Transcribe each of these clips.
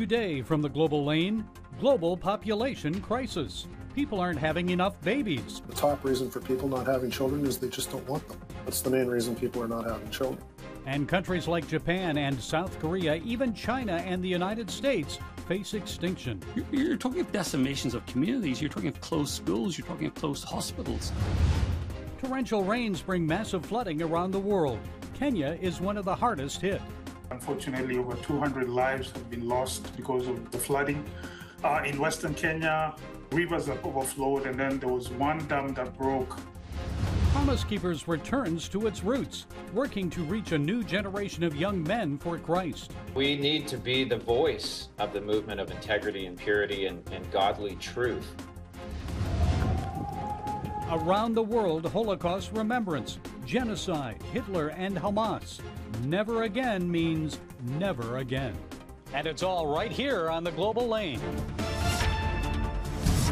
Today from the Global Lane, global population crisis. People aren't having enough babies. The top reason for people not having children is they just don't want them. That's the main reason people are not having children. And countries like Japan and South Korea, even China and the United States, face extinction. You're talking of decimations of communities, you're talking of closed schools, you're talking of closed hospitals. Torrential rains bring massive flooding around the world. Kenya is one of the hardest hit. Unfortunately, over 200 lives have been lost because of the flooding. In Western Kenya, rivers have overflowed, and then there was one dam that broke. Promise Keepers returns to its roots, working to reach a new generation of young men for Christ. We need to be the voice of the movement of integrity and purity and godly truth. Around the world, Holocaust Remembrance, genocide, Hitler and Hamas. Never again means never again. And it's all right here on the Global Lane.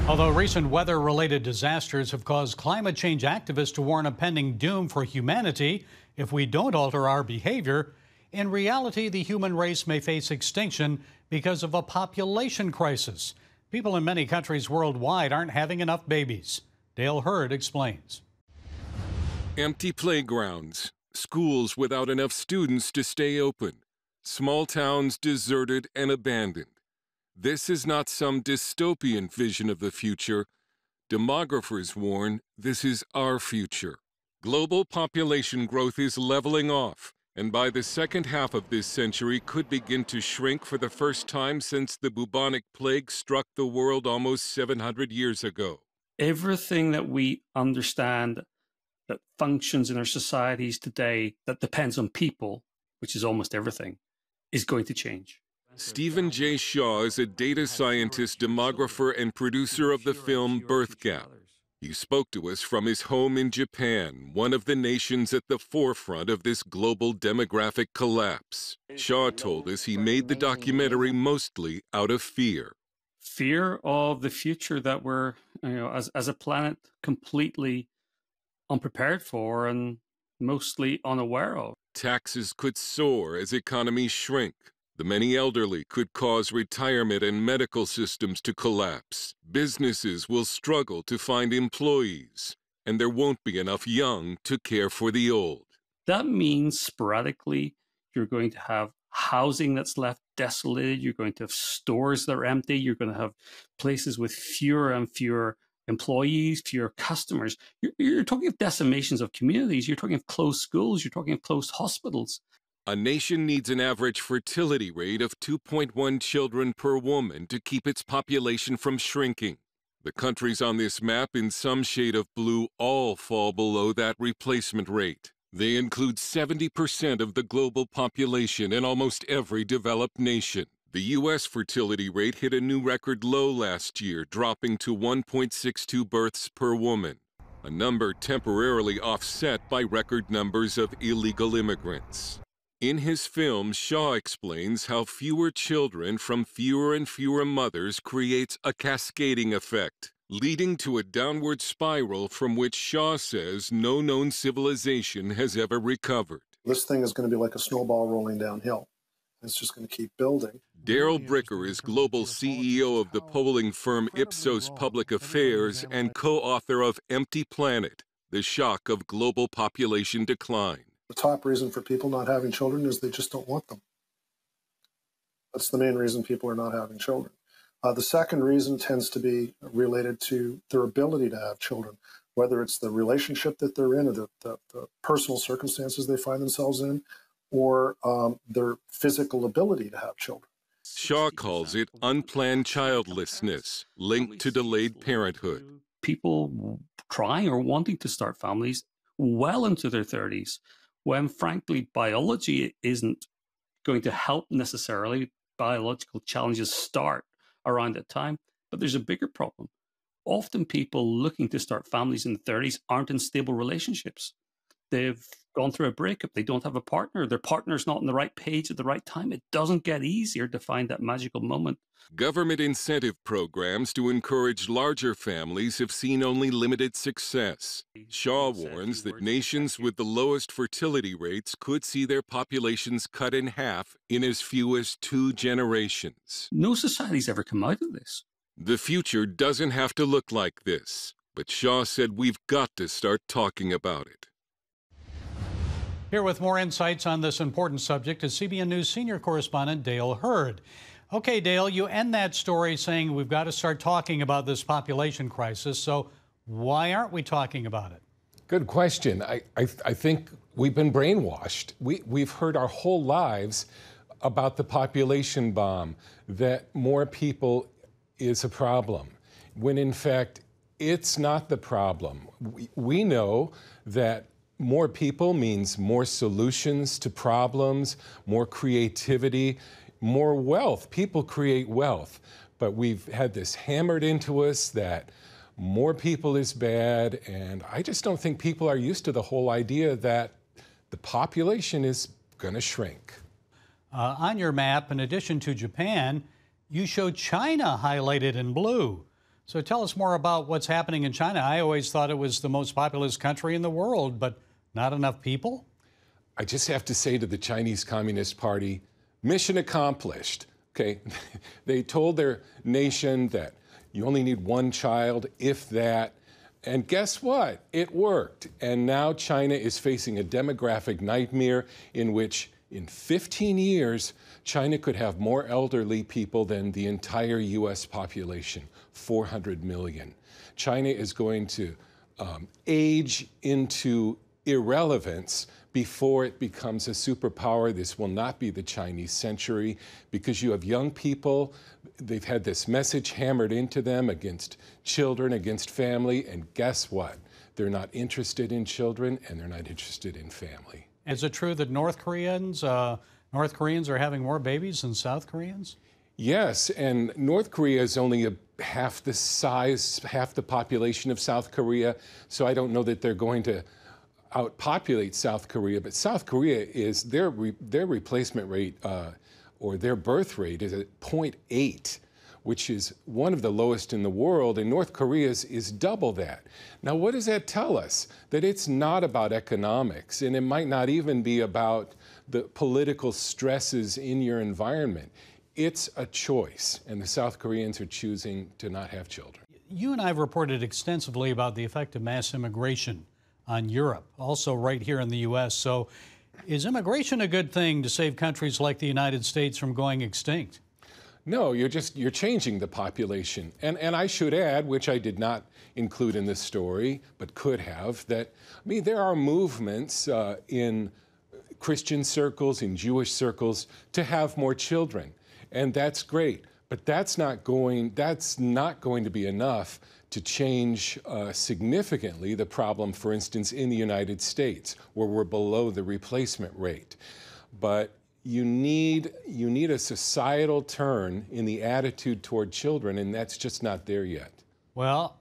Although recent weather-related disasters have caused climate change activists to warn of pending doom for humanity if we don't alter our behavior, in reality, the human race may face extinction because of a population crisis. People in many countries worldwide aren't having enough babies. Dale Herdt explains. Empty playgrounds, schools without enough students to stay open, small towns deserted and abandoned. This is not some dystopian vision of the future. Demographers warn this is our future. Global population growth is leveling off, and by the second half of this century could begin to shrink for the first time since the bubonic plague struck the world almost 700 years ago. Everything that we understand that functions in our societies today that depends on people, which is almost everything, is going to change. Stephen J. Shaw is a data scientist, demographer, and producer of the film Birth Gap. He spoke to us from his home in Japan, one of the nations at the forefront of this global demographic collapse. Shaw told us he made the documentary mostly out of fear. Fear of the future that we're, as a planet, completely unprepared for and mostly unaware of. Taxes could soar as economies shrink. The many elderly could cause retirement and medical systems to collapse. Businesses will struggle to find employees, and there won't be enough young to care for the old. That means sporadically you're going to have housing that's left desolated, you're going to have stores that are empty, you're going to have places with fewer and fewer employees, fewer customers. You're talking of decimations of communities, you're talking of closed schools, you're talking of closed hospitals. A nation needs an average fertility rate of 2.1 children per woman to keep its population from shrinking. The countries on this map in some shade of blue all fall below that replacement rate. They include 70% of the global population in almost every developed nation. The U.S. fertility rate hit a new record low last year, dropping to 1.62 births per woman, a number temporarily offset by record numbers of illegal immigrants. In his film, Shaw explains how fewer children from fewer and fewer mothers creates a cascading effect, leading to a downward spiral from which Shaw says no known civilization has ever recovered. This thing is going to be like a snowball rolling downhill. It's just going to keep building. Daryl Bricker is global CEO of the polling firm Ipsos Public Affairs and co-author of Empty Planet, The Shock of Global Population Decline. The top reason for people not having children is they just don't want them. That's the main reason people are not having children. The second reason tends to be related to their ability to have children, whether it's the relationship that they're in or the personal circumstances they find themselves in, or their physical ability to have children. Shaw calls it unplanned childlessness, linked to delayed parenthood. People trying or wanting to start families well into their 30s, when frankly biology isn't going to help necessarily. Biological challenges start around that time, but there's a bigger problem. Often people looking to start families in the 30s aren't in stable relationships. they've gone through a breakup, they don't have a partner, their partner's not on the right page at the right time. It doesn't get easier to find that magical moment. Government incentive programs to encourage larger families have seen only limited success. Shaw warns that nations with the lowest fertility rates could see their populations cut in half in as few as 2 generations. No society's ever come out of this. The future doesn't have to look like this, but Shaw said we've got to start talking about it. Here with more insights on this important subject is CBN News senior correspondent Dale Herdt. Okay, Dale, you end that story saying we've got to start talking about this population crisis. So why aren't we talking about it? Good question. I think we've been brainwashed. We've heard our whole lives about the population bomb, that more people is a problem, when in fact it's not the problem. We know that more people means more solutions to problems, more creativity, more wealth. People create wealth. But we've had this hammered into us that more people is bad, and I just don't think people are used to the whole idea that the population is going to shrink. On your map, in addition to Japan, you show China highlighted in blue. So tell us more about what's happening in China. I always thought it was the most populous country in the world, but not enough people? I just have to say to the Chinese Communist Party, mission accomplished. Okay, they told their nation that you only need 1 child, if that. And guess what? It worked. And now China is facing a demographic nightmare in which in 15 years, China could have more elderly people than the entire U.S. population, 400 million. China is going to age into irrelevance before it becomes a superpower. This will not be the Chinese century, because you have young people, they've had this message hammered into them against children, against family, and guess what? They're not interested in children, and they're not interested in family. Is it true that North Koreans are having more babies than South Koreans? Yes, and North Korea is only half the size, half the population of South Korea, so I don't know that they're going to outpopulate South Korea, but South Korea is, their replacement rate or their birth rate is at 0.8, which is one of the lowest in the world, and North Korea's is double that. Now, what does that tell us? That it's not about economics, and it might not even be about the political stresses in your environment. It's a choice, and the South Koreans are choosing to not have children. You and I have reported extensively about the effect of mass immigration on Europe, also right here in the U.S. So is immigration a good thing to save countries like the United States from going extinct? No, you're changing the population. And I should add, which I did not include in this story, but could have, that, I mean, there are movements in Christian circles, in Jewish circles, to have more children. And that's great. But that's not going to be enough to change significantly the problem, for instance, in the United States, where we're below the replacement rate. But you need a societal turn in the attitude toward children, and that's just not there yet. Well,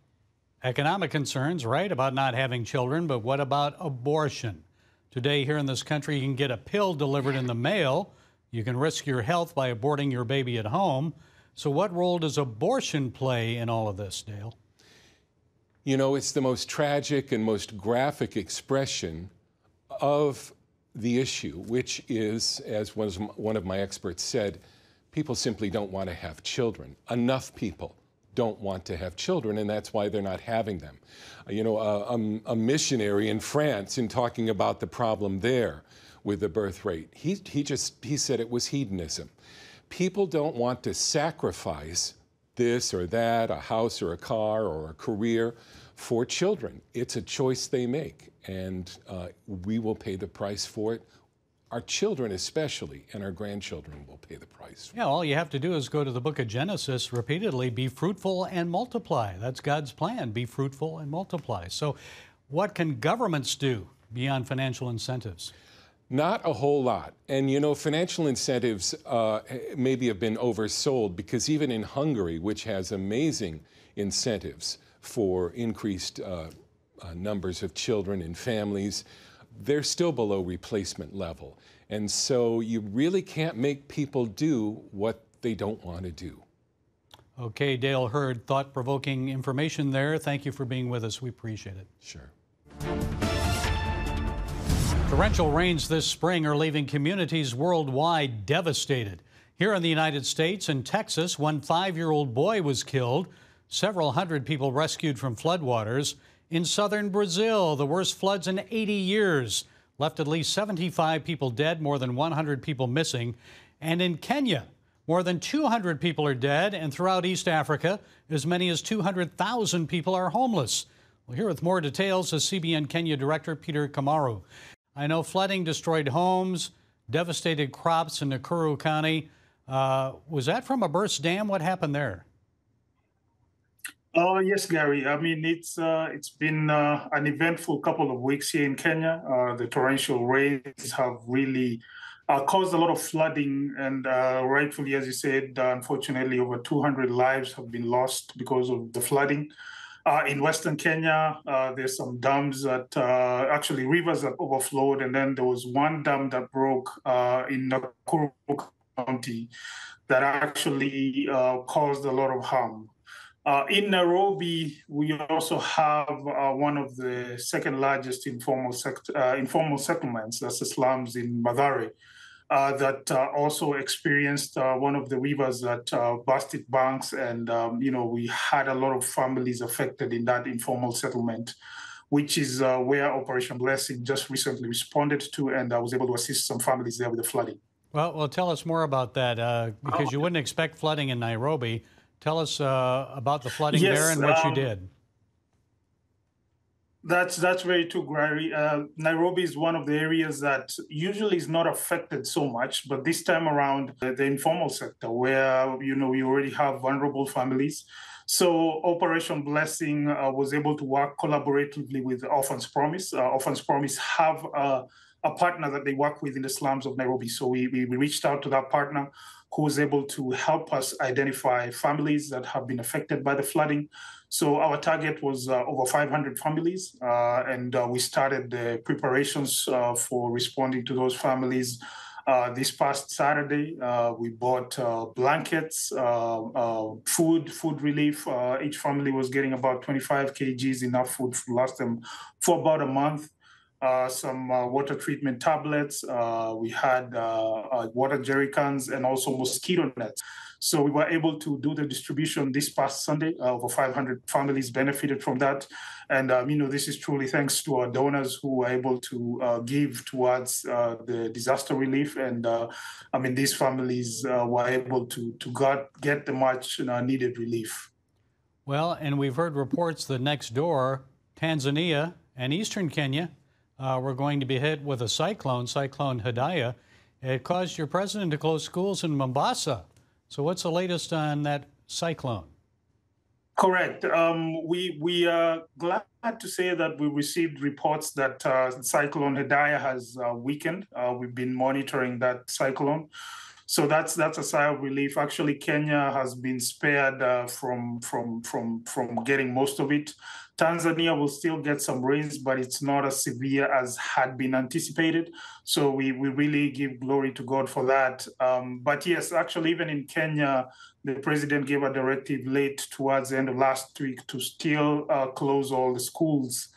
economic concerns, right, about not having children, but what about abortion? Today here in this country, you can get a pill delivered in the mail. You can risk your health by aborting your baby at home. So what role does abortion play in all of this, Dale? You know, it's the most tragic and most graphic expression of the issue, which is, as one of my experts said, people simply don't want to have children. Enough people don't want to have children, and that's why they're not having them. You know, a missionary in France, in talking about the problem there with the birth rate, he said it was hedonism. People don't want to sacrifice this or that, a house or a car or a career, for children. It's a choice they make, and we will pay the price for it. Our children especially, and our grandchildren will pay the price. Yeah, all you have to do is go to the book of Genesis repeatedly, be fruitful and multiply. That's God's plan, be fruitful and multiply. So what can governments do beyond financial incentives? Not a whole lot. And you know, financial incentives maybe have been oversold, because even in Hungary, which has amazing incentives for increased numbers of children and families, they're still below replacement level. And so you really can't make people do what they don't want to do. Okay, Dale Herdt, thought-provoking information there. Thank you for being with us. We appreciate it. Sure. Torrential rains this spring are leaving communities worldwide devastated. Here in the United States and Texas, one 5-year-old boy was killed. Several hundred people rescued from floodwaters. In southern Brazil, the worst floods in 80 years left at least 75 people dead, more than 100 people missing. And in Kenya, more than 200 people are dead, and throughout East Africa, as many as 200,000 people are homeless. Well, here with more details is CBN Kenya Director Peter Kamaru. I know flooding destroyed homes, devastated crops in Nakuru County. Was that from a burst dam? What happened there? Oh, yes, Gary. I mean, it's been an eventful couple of weeks here in Kenya. The torrential rains have really caused a lot of flooding, and rightfully, as you said, unfortunately, over 200 lives have been lost because of the flooding. In Western Kenya, there's some dams that actually rivers that overflowed, and then there was one dam that broke in Nakuru County that actually caused a lot of harm. In Nairobi, we also have one of the second largest informal settlements, that's the slums in Mathare, that also experienced one of the rivers that busted banks. And, we had a lot of families affected in that informal settlement, which is where Operation Blessing just recently responded to, and I was able to assist some families there with the flooding. Well, tell us more about that, because you wouldn't expect flooding in Nairobi. Tell us about the flooding there and what you did. That's very true, Gary. Nairobi is one of the areas that usually is not affected so much, but this time around, the informal sector, where we already have vulnerable families. So Operation Blessing was able to work collaboratively with Orphans Promise. Orphans Promise have a partner that they work with in the slums of Nairobi. So we reached out to that partner, who was able to help us identify families that have been affected by the flooding. So our target was over 500 families, and we started the preparations for responding to those families. This past Saturday, we bought blankets, food relief. Each family was getting about 25 kgs, enough food to last them for about a month. Some water treatment tablets. We had water jerry cans and also mosquito nets. So we were able to do the distribution this past Sunday. Over 500 families benefited from that. And, this is truly thanks to our donors who were able to give towards the disaster relief. And, these families were able to get the much needed relief. Well, and we've heard reports that next door, Tanzania and eastern Kenya, we're going to be hit with a Cyclone Hidayah. It caused your president to close schools in Mombasa. So what's the latest on that cyclone? Correct. We are glad to say that we received reports that Cyclone Hidayah has weakened. We've been monitoring that cyclone. So that's a sigh of relief. Actually, Kenya has been spared from getting most of it. Tanzania will still get some rains, but it's not as severe as had been anticipated. So we really give glory to God for that. But yes, actually, even in Kenya, the president gave a directive late towards the end of last week to still close all the schools,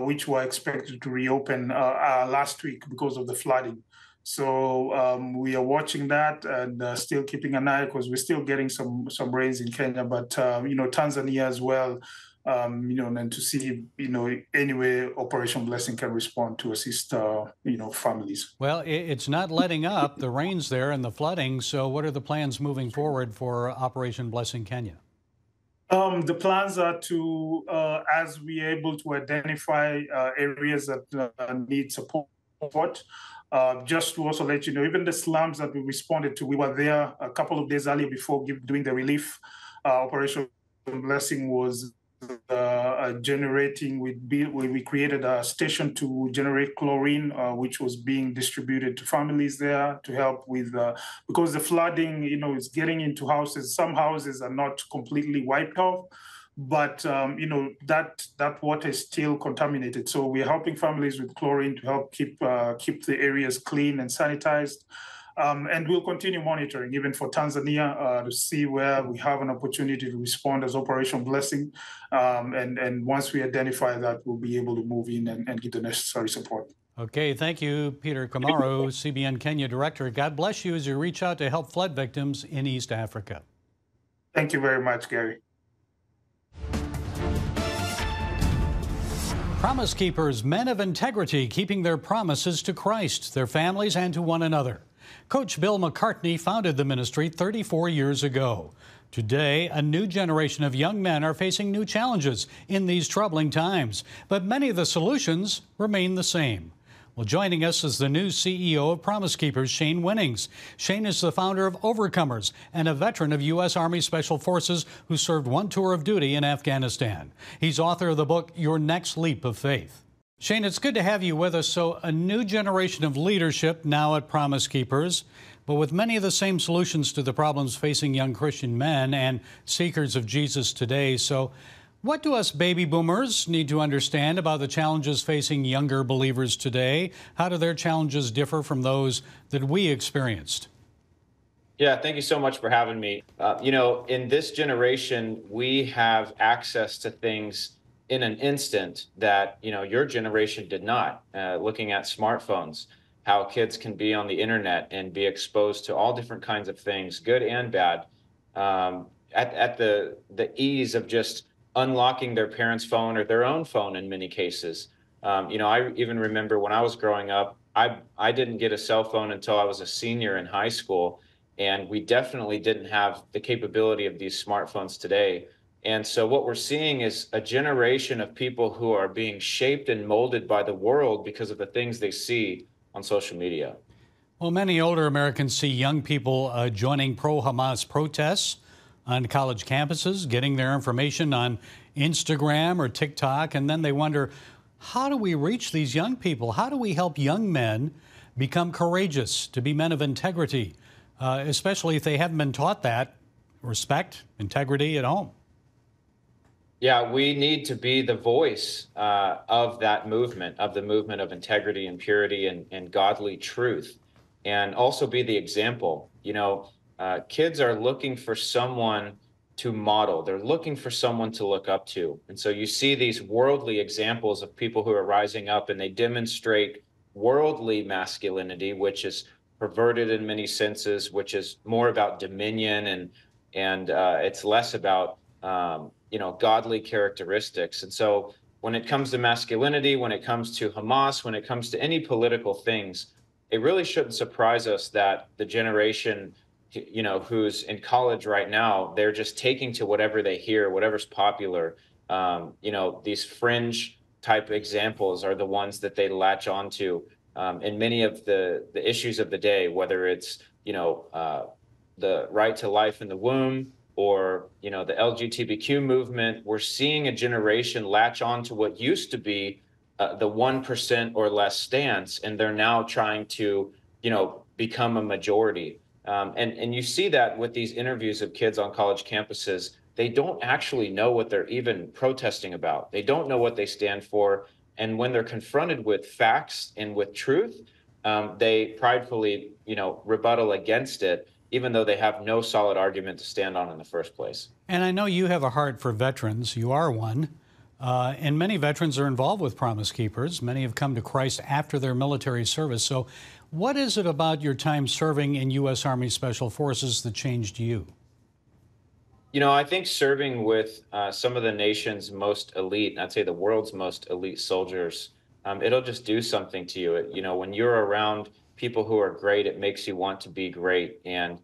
which were expected to reopen last week because of the flooding. So we are watching that and still keeping an eye, because we're still getting some rains in Kenya, but Tanzania as well. And to see, any way Operation Blessing can respond to assist, families. Well, it's not letting up, the rains there and the flooding. So what are the plans moving forward for Operation Blessing Kenya? The plans are to, as we are able to identify areas that need support, just to also let you know, even the slums that we responded to, we were there a couple of days earlier before doing the relief. Operation Blessing was generating. We created a station to generate chlorine, which was being distributed to families there to help with, because the flooding, is getting into houses. Some houses are not completely wiped off, but that water is still contaminated. So we're helping families with chlorine to help keep the areas clean and sanitized. And we'll continue monitoring, even for Tanzania, to see where we have an opportunity to respond as Operation Blessing. And once we identify that, we'll be able to move in and give the necessary support. Okay, thank you, Peter Kamaru, CBN Kenya Director. God bless you as you reach out to help flood victims in East Africa. Thank you very much, Gary. Promise keepers, men of integrity, keeping their promises to Christ, their families, and to one another. Coach Bill McCartney founded the ministry 34 years ago. Today, a new generation of young men are facing new challenges in these troubling times, but many of the solutions remain the same. Well, joining us is the new CEO of Promise Keepers, Shane Winnings. Shane is the founder of Overcomers and a veteran of U.S. Army Special Forces who served one tour of duty in Afghanistan. He's author of the book, Your Next Leap of Faith. Shane, it's good to have you with us. So, a new generation of leadership now at Promise Keepers, but with many of the same solutions to the problems facing young Christian men and seekers of Jesus today. So, what do us baby boomers need to understand about the challenges facing younger believers today? How do their challenges differ from those that we experienced? Yeah, thank you so much for having me. In this generation, we have access to things in an instant that, your generation did not. Looking at smartphones, how kids can be on the internet and be exposed to all different kinds of things, good and bad, at the ease of just unlocking their parents' phone or their own phone in many cases. I even remember when I was growing up, I didn't get a cell phone until I was a senior in high school, and we definitely didn't have the capability of these smartphones today. And so what we're seeing is a generation of people who are being shaped and molded by the world because of the things they see on social media. Well, many older Americans see young people joining pro-Hamas protests on college campuses, getting their information on Instagram or TikTok, and then they wonder, how do we reach these young people? How do we help young men become courageous, to be men of integrity, especially if they haven't been taught that respect, integrity at home? Yeah, we need to be the voice of that movement, of the movement of integrity and purity and godly truth, and also be the example. Kids are looking for someone to model. They're looking for someone to look up to. And so you see these worldly examples of people who are rising up, and they demonstrate worldly masculinity, which is perverted in many senses, which is more about dominion and it's less about godly characteristics. And so when it comes to masculinity, when it comes to Hamas, when it comes to any political things, it really shouldn't surprise us that the generation who's in college right now, they're just taking to whatever they hear, whatever's popular. These fringe type examples are the ones that they latch onto in many of the issues of the day, whether it's, the right to life in the womb or, the LGBTQ movement. We're seeing a generation latch on to what used to be the 1% or less stance, and they're now trying to, become a majority. And you see that with these interviews of kids on college campuses. They don't actually know what they're even protesting about. They don't know what they stand for. And when they're confronted with facts and with truth, they pridefully, rebuttal against it, even though they have no solid argument to stand on in the first place. And I know you have a heart for veterans. You are one. And many veterans are involved with Promise Keepers. Many have come to Christ after their military service. So what is it about your time serving in U.S. Army Special Forces that changed you? I think serving with some of the nation's most elite, I'd say the world's most elite soldiers, it'll just do something to you. When you're around people who are great, it makes you want to be great. And,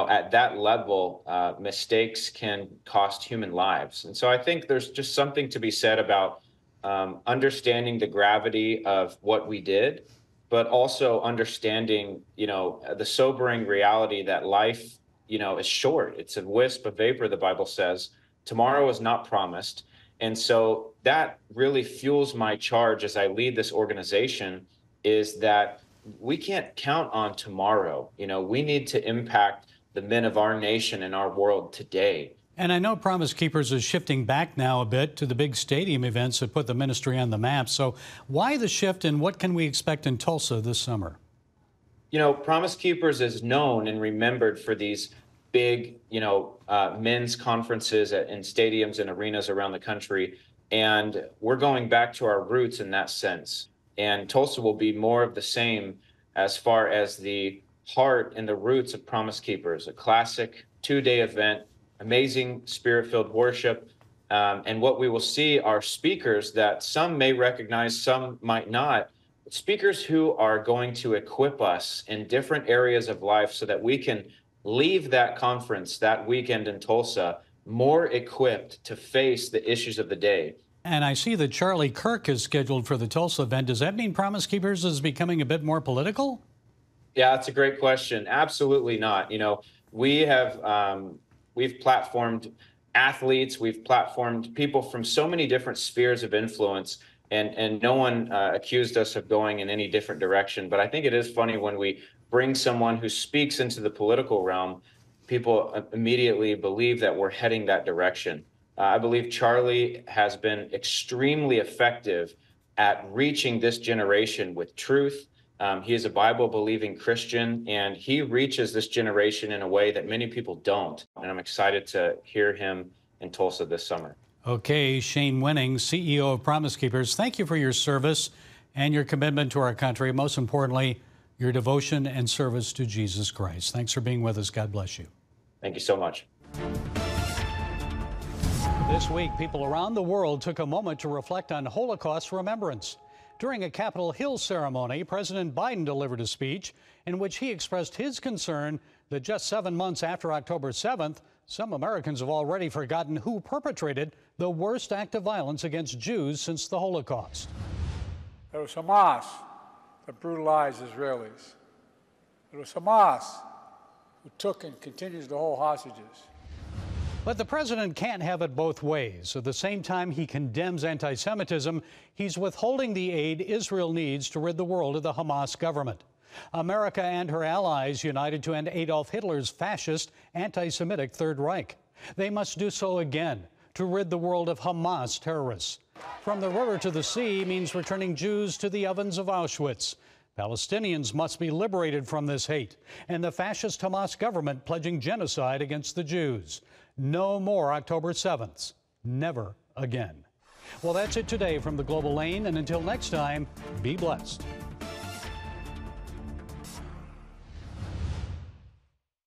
at that level, mistakes can cost human lives. And so I think there's just something to be said about understanding the gravity of what we did, but also understanding, the sobering reality that life, is short. It's a wisp of vapor, the Bible says. Tomorrow is not promised. And so that really fuels my charge as I lead this organization, is that we can't count on tomorrow. We need to impact the men of our nation and our world today. And I know Promise Keepers is shifting back now a bit to the big stadium events that put the ministry on the map. So why the shift, and what can we expect in Tulsa this summer? You know, Promise Keepers is known and remembered for these big, men's conferences in stadiums and arenas around the country. And we're going back to our roots in that sense. And Tulsa will be more of the same as far as the heart and the roots of Promise Keepers, a classic 2-day event, amazing spirit-filled worship. And what we will see are speakers that some may recognize, some might not, speakers who are going to equip us in different areas of life so that we can leave that conference that weekend in Tulsa more equipped to face the issues of the day. And I see that Charlie Kirk is scheduled for the Tulsa event. Does that mean Promise Keepers is becoming a bit more political? Yeah, that's a great question. Absolutely not. We have we've platformed athletes, we've platformed people from so many different spheres of influence, and no one accused us of going in any different direction. But I think it is funny when we bring someone who speaks into the political realm, people immediately believe that we're heading that direction. I believe Charlie has been extremely effective at reaching this generation with truth. He is a Bible-believing Christian, and he reaches this generation in a way that many people don't. And I'm excited to hear him in Tulsa this summer. Okay, Shane Winning, CEO of Promise Keepers, thank you for your service and your commitment to our country. Most importantly, your devotion and service to Jesus Christ. Thanks for being with us. God bless you. Thank you so much. This week, people around the world took a moment to reflect on Holocaust Remembrance. During a Capitol Hill ceremony, President Biden delivered a speech in which he expressed his concern that just 7 months after October 7th, some Americans have already forgotten who perpetrated the worst act of violence against Jews since the Holocaust. It was Hamas that brutalized Israelis. It was Hamas who took and continues to hold hostages. But the president can't have it both ways. At the same time he condemns anti-Semitism, he's withholding the aid Israel needs to rid the world of the Hamas government. America and her allies united to end Adolf Hitler's fascist, anti-Semitic Third Reich. They must do so again to rid the world of Hamas terrorists. From the river to the sea means returning Jews to the ovens of Auschwitz. Palestinians must be liberated from this hate, and the fascist Hamas government pledging genocide against the Jews. No more October 7th. Never again. Well, that's it today from the Global Lane, and until next time, be blessed.